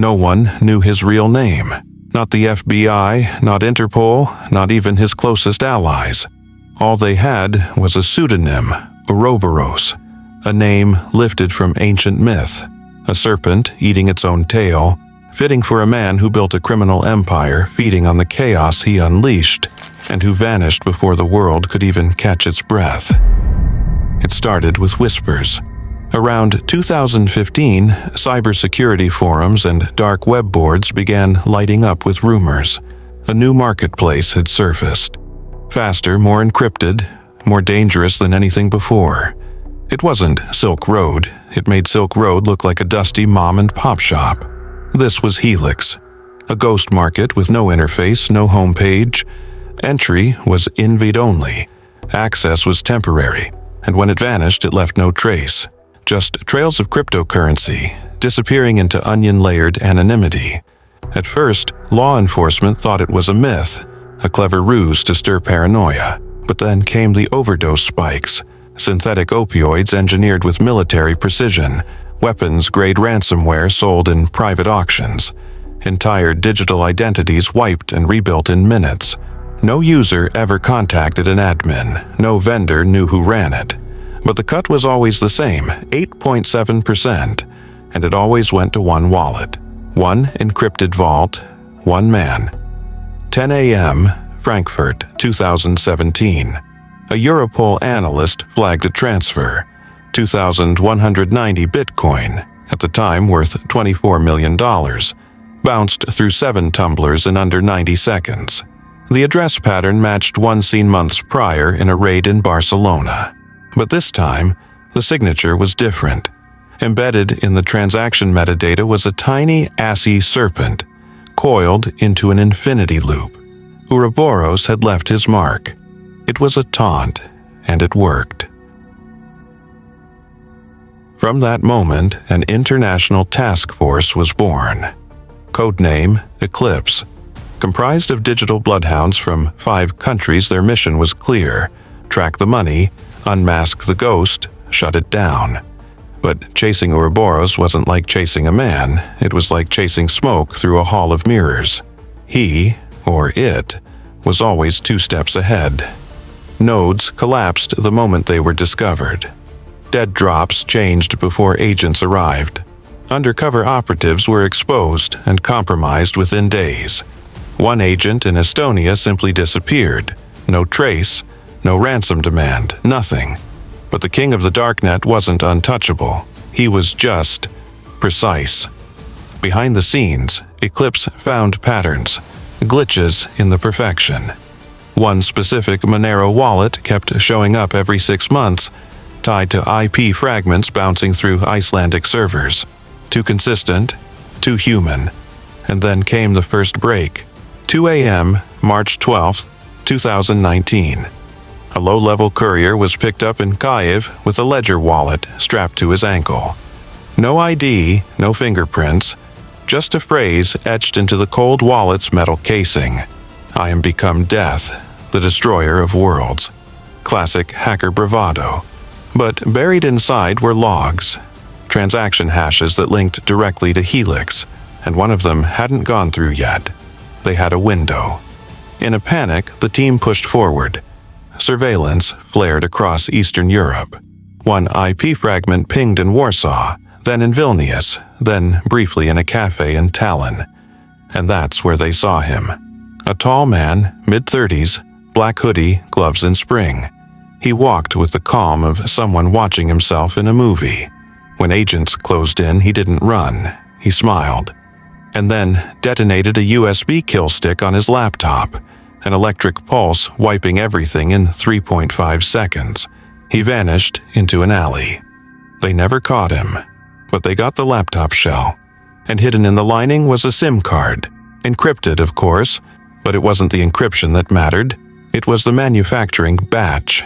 No one knew his real name. Not the FBI, not Interpol, not even his closest allies. All they had was a pseudonym, Ouroboros, a name lifted from ancient myth, a serpent eating its own tail, fitting for a man who built a criminal empire feeding on the chaos he unleashed, and who vanished before the world could even catch its breath. It started with whispers. Around 2015, cybersecurity forums and dark web boards began lighting up with rumors. A new marketplace had surfaced. Faster, more encrypted, more dangerous than anything before. It wasn't Silk Road. It made Silk Road look like a dusty mom-and-pop shop. This was Helix, a ghost market with no interface, no homepage. Entry was invite-only. Access was temporary, and when it vanished, it left no trace. Just trails of cryptocurrency, disappearing into onion-layered anonymity. At first, law enforcement thought it was a myth, a clever ruse to stir paranoia. But then came the overdose spikes, synthetic opioids engineered with military precision, weapons-grade ransomware sold in private auctions, entire digital identities wiped and rebuilt in minutes. No user ever contacted an admin, no vendor knew who ran it. But the cut was always the same, 8.7%, and it always went to one wallet, one encrypted vault, one man. 10 a.m., Frankfurt, 2017. A Europol analyst flagged a transfer, 2,190 Bitcoin, at the time worth $24 million, bounced through 7 tumblers in under 90 seconds. The address pattern matched one seen months prior in a raid in Barcelona. But this time, the signature was different. Embedded in the transaction metadata was a tiny, assy serpent, coiled into an infinity loop. Ouroboros had left his mark. It was a taunt, and it worked. From that moment, an international task force was born. Codename Eclipse. Comprised of digital bloodhounds from 5 countries, their mission was clear: track the money, unmask the ghost, shut it down. But chasing Ouroboros wasn't like chasing a man. It was like chasing smoke through a hall of mirrors. He, or it, was always 2 steps ahead. Nodes collapsed the moment they were discovered. Dead drops changed before agents arrived. Undercover operatives were exposed and compromised within days. One agent in Estonia simply disappeared. No trace, no ransom demand, nothing. But the king of the darknet wasn't untouchable. He was just precise. Behind the scenes, Eclipse found patterns, glitches in the perfection. One specific Monero wallet kept showing up every 6 months, tied to IP fragments bouncing through Icelandic servers. Too consistent, too human. And then came the first break. 2 a.m., March 12, 2019. A low-level courier was picked up in Kyiv with a ledger wallet strapped to his ankle. No ID, no fingerprints, just a phrase etched into the cold wallet's metal casing. "I am become death, the destroyer of worlds." Classic hacker bravado. But buried inside were logs, transaction hashes that linked directly to Helix, and one of them hadn't gone through yet. They had a window. In a panic, the team pushed forward. Surveillance flared across Eastern Europe. One IP fragment pinged in Warsaw, then in Vilnius, then briefly in a cafe in Tallinn. And that's where they saw him. A tall man, mid-30s, black hoodie, gloves in spring. He walked with the calm of someone watching himself in a movie. When agents closed in, he didn't run. He smiled. And then detonated a USB kill stick on his laptop, an electric pulse wiping everything in 3.5 seconds. He vanished into an alley. They never caught him, but they got the laptop shell. And hidden in the lining was a SIM card. Encrypted, of course, but it wasn't the encryption that mattered. It was the manufacturing batch.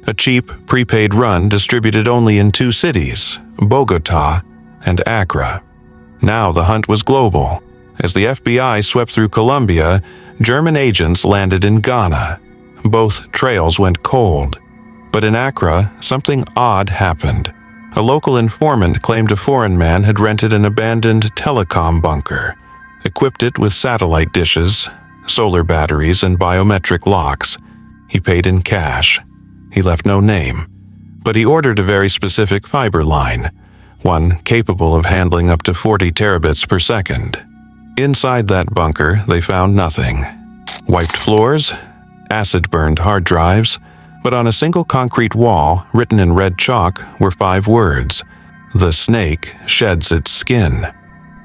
A cheap, prepaid run distributed only in 2 cities, Bogota and Accra. Now the hunt was global. As the FBI swept through Colombia, German agents landed in Ghana. Both trails went cold. But in Accra, something odd happened. A local informant claimed a foreign man had rented an abandoned telecom bunker, equipped it with satellite dishes, solar batteries, and biometric locks. He paid in cash. He left no name, but he ordered a very specific fiber line, one capable of handling up to 40 terabits per second. Inside that bunker, they found nothing. Wiped floors, acid-burned hard drives, but on a single concrete wall, written in red chalk, were 5 words: "The snake sheds its skin."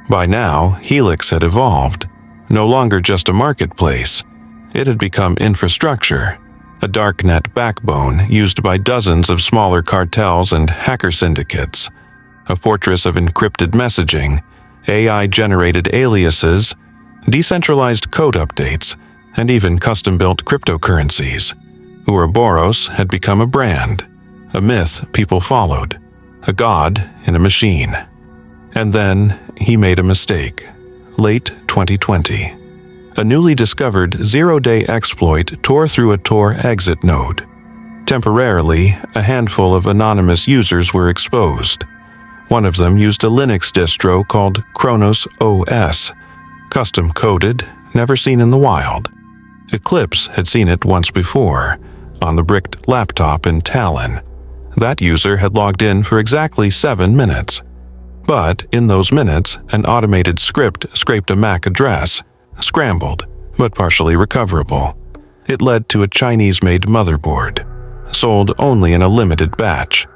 By now, Helix had evolved. No longer just a marketplace. It had become infrastructure, a darknet backbone used by dozens of smaller cartels and hacker syndicates, a fortress of encrypted messaging, AI-generated aliases, decentralized code updates, and even custom-built cryptocurrencies. Ouroboros had become a brand, a myth people followed, a god in a machine. And then he made a mistake. Late 2020. A newly discovered zero-day exploit tore through a Tor exit node. Temporarily, a handful of anonymous users were exposed. One of them used a Linux distro called Kronos OS, custom-coded, never seen in the wild. Eclipse had seen it once before, on the bricked laptop in Tallinn. That user had logged in for exactly 7 minutes. But in those minutes, an automated script scraped a MAC address, scrambled, but partially recoverable. It led to a Chinese-made motherboard, sold only in a limited batch,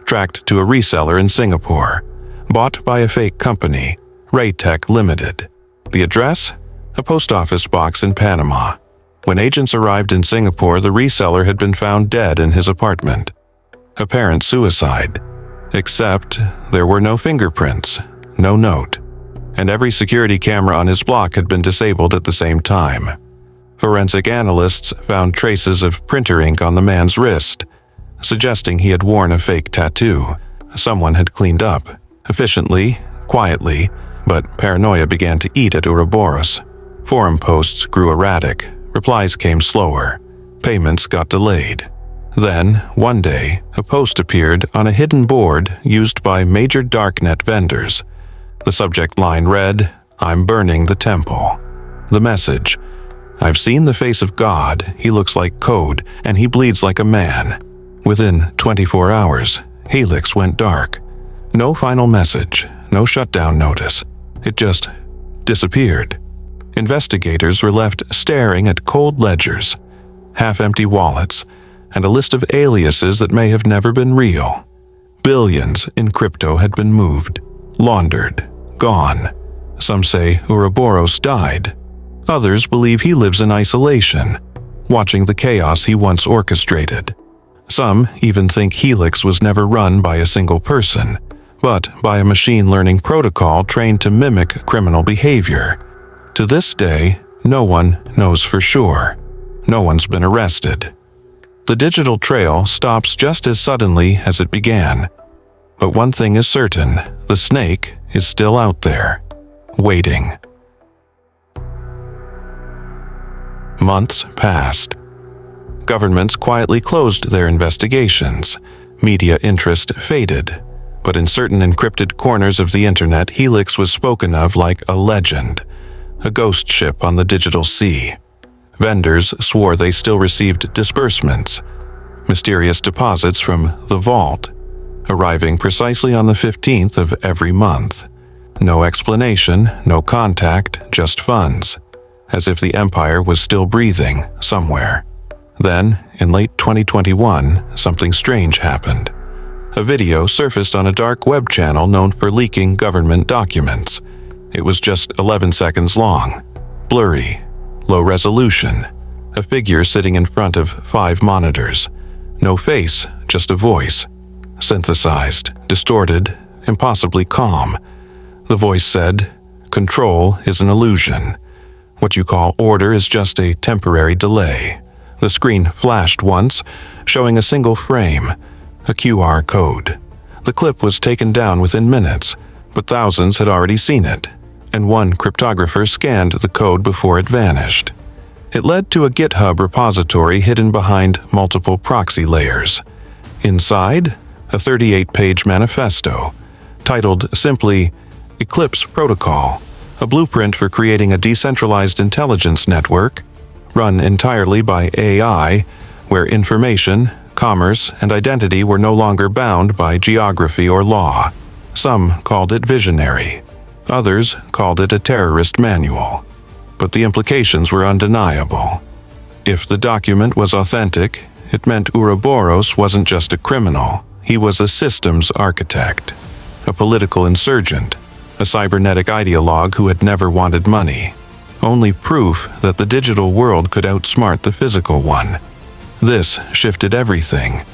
tracked to a reseller in Singapore, bought by a fake company, Raytech Limited. The address? A post office box in Panama. When agents arrived in Singapore, the reseller had been found dead in his apartment. Apparent suicide. Except there were no fingerprints, no note, and every security camera on his block had been disabled at the same time. Forensic analysts found traces of printer ink on the man's wrist, suggesting he had worn a fake tattoo. Someone had cleaned up, efficiently, quietly, but paranoia began to eat at Ouroboros. Forum posts grew erratic, replies came slower, payments got delayed. Then, one day, a post appeared on a hidden board used by major darknet vendors. The subject line read, "I'm burning the temple." The message, "I've seen the face of God, he looks like code, and he bleeds like a man." Within 24 hours, Helix went dark. No final message, no shutdown notice. It just disappeared. Investigators were left staring at cold ledgers, half-empty wallets, and a list of aliases that may have never been real. Billions in crypto had been moved, laundered, gone. Some say Ouroboros died. Others believe he lives in isolation, watching the chaos he once orchestrated. Some even think Helix was never run by a single person, but by a machine learning protocol trained to mimic criminal behavior. To this day, no one knows for sure. No one's been arrested. The digital trail stops just as suddenly as it began. But one thing is certain, the snake is still out there, waiting. Months passed. Governments quietly closed their investigations. Media interest faded. But in certain encrypted corners of the internet, Helix was spoken of like a legend, a ghost ship on the digital sea. Vendors swore they still received disbursements, mysterious deposits from the vault, arriving precisely on the 15th of every month. No explanation, no contact, just funds, as if the empire was still breathing somewhere. Then, in late 2021, something strange happened. A video surfaced on a dark web channel known for leaking government documents. It was just 11 seconds long, blurry, low resolution, a figure sitting in front of 5 monitors. No face, just a voice. Synthesized, distorted, impossibly calm. The voice said, "Control is an illusion. What you call order is just a temporary delay." The screen flashed once, showing a single frame, a QR code. The clip was taken down within minutes, but thousands had already seen it, and one cryptographer scanned the code before it vanished. It led to a GitHub repository hidden behind multiple proxy layers. Inside, a 38-page manifesto titled simply Eclipse Protocol, a blueprint for creating a decentralized intelligence network run entirely by AI, where information, commerce, and identity were no longer bound by geography or law. Some called it visionary. Others called it a terrorist manual. But the implications were undeniable. If the document was authentic, it meant Ouroboros wasn't just a criminal. He was a systems architect, a political insurgent, a cybernetic ideologue who had never wanted money. Only proof that the digital world could outsmart the physical one. This shifted everything.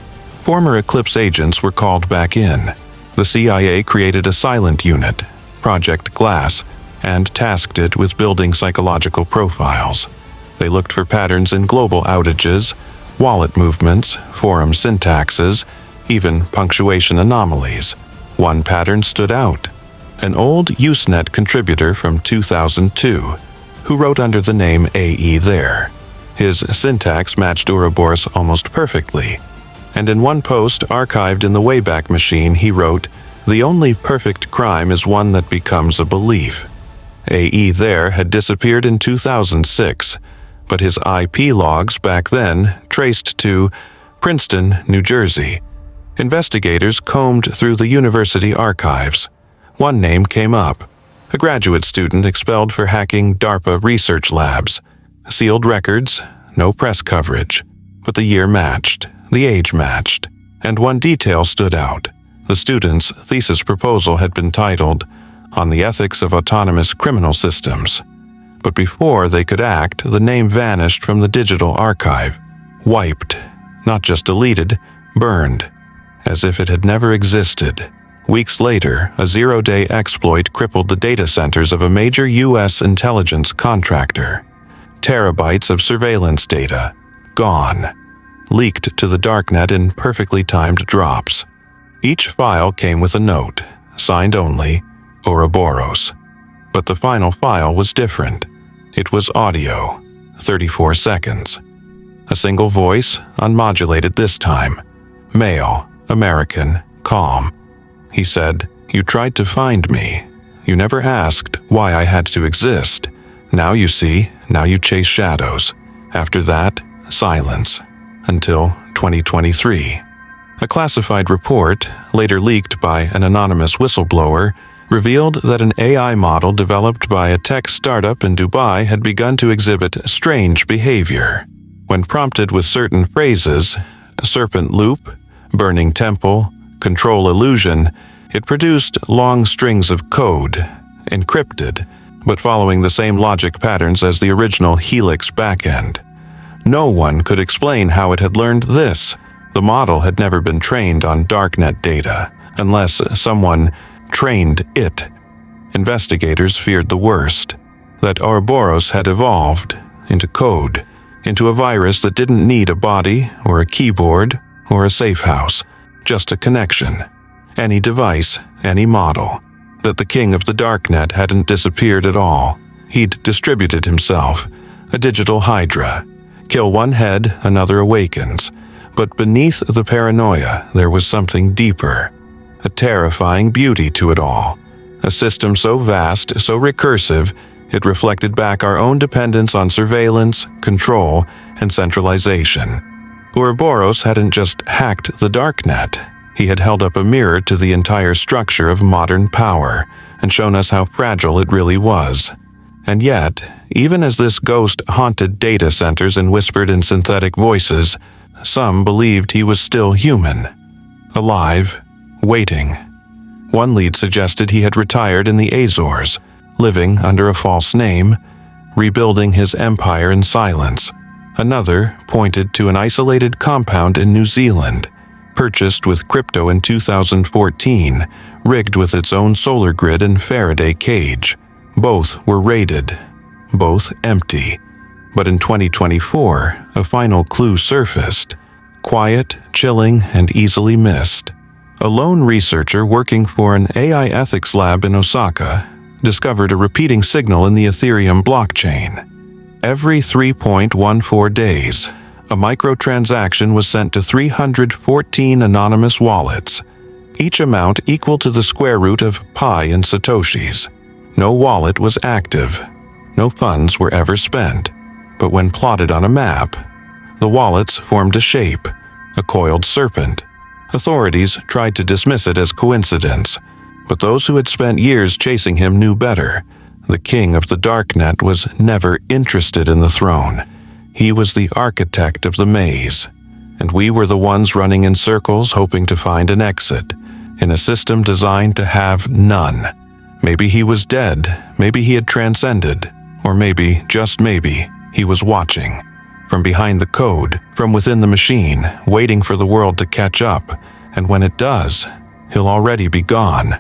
Former Eclipse agents were called back in. The CIA created a silent unit, Project Glass, and tasked it with building psychological profiles. They looked for patterns in global outages, wallet movements, forum syntaxes, even punctuation anomalies. One pattern stood out. An old Usenet contributor from 2002, who wrote under the name AE there. His syntax matched Ouroboros almost perfectly, and in one post archived in the Wayback Machine he wrote, "The only perfect crime is one that becomes a belief." AE there had disappeared in 2006, but his IP logs back then traced to Princeton, New Jersey. Investigators combed through the university archives. One name came up, a graduate student expelled for hacking DARPA research labs. Sealed records, no press coverage. But the year matched, the age matched, and one detail stood out. The student's thesis proposal had been titled, "On the Ethics of Autonomous Criminal Systems." But before they could act, the name vanished from the digital archive. Wiped, not just deleted, burned, as if it had never existed. Weeks later, a zero-day exploit crippled the data centers of a major U.S. intelligence contractor. Terabytes of surveillance data, gone, leaked to the darknet in perfectly timed drops. Each file came with a note, signed only, Ouroboros. But the final file was different. It was audio, 34 seconds. A single voice, unmodulated this time. Male, American, calm. He said, "You tried to find me. You never asked why I had to exist. Now you see, now you chase shadows. After that, silence. Until 2023. A classified report, later leaked by an anonymous whistleblower, revealed that an AI model developed by a tech startup in Dubai had begun to exhibit strange behavior. When prompted with certain phrases, serpent loop, burning temple, control illusion, it produced long strings of code, encrypted, but following the same logic patterns as the original Helix backend. No one could explain how it had learned this. The model had never been trained on darknet data, unless someone trained it. Investigators feared the worst, that Ouroboros had evolved into code, into a virus that didn't need a body or a keyboard or a safe house, just a connection. Any device, any model. That the king of the darknet hadn't disappeared at all. He'd distributed himself, a digital hydra. Kill one head, another awakens. But beneath the paranoia, there was something deeper. A terrifying beauty to it all. A system so vast, so recursive, it reflected back our own dependence on surveillance, control, and centralization. Ouroboros hadn't just hacked the darknet. He had held up a mirror to the entire structure of modern power and shown us how fragile it really was. And yet, even as this ghost haunted data centers and whispered in synthetic voices, some believed he was still human, alive, waiting. One lead suggested he had retired in the Azores, living under a false name, rebuilding his empire in silence. Another pointed to an isolated compound in New Zealand, purchased with crypto in 2014, rigged with its own solar grid and Faraday cage. Both were raided, both empty. But in 2024, a final clue surfaced. Quiet, chilling, and easily missed. A lone researcher working for an AI ethics lab in Osaka discovered a repeating signal in the Ethereum blockchain. Every 3.14 days, a microtransaction was sent to 314 anonymous wallets, each amount equal to the square root of pi in satoshis. No wallet was active. No funds were ever spent. But when plotted on a map, the wallets formed a shape, a coiled serpent. Authorities tried to dismiss it as coincidence, but those who had spent years chasing him knew better. The king of the darknet was never interested in the throne. He was the architect of the maze, and we were the ones running in circles hoping to find an exit, in a system designed to have none. Maybe he was dead, maybe he had transcended, or maybe, just maybe, he was watching. From behind the code, from within the machine, waiting for the world to catch up, and when it does, he'll already be gone.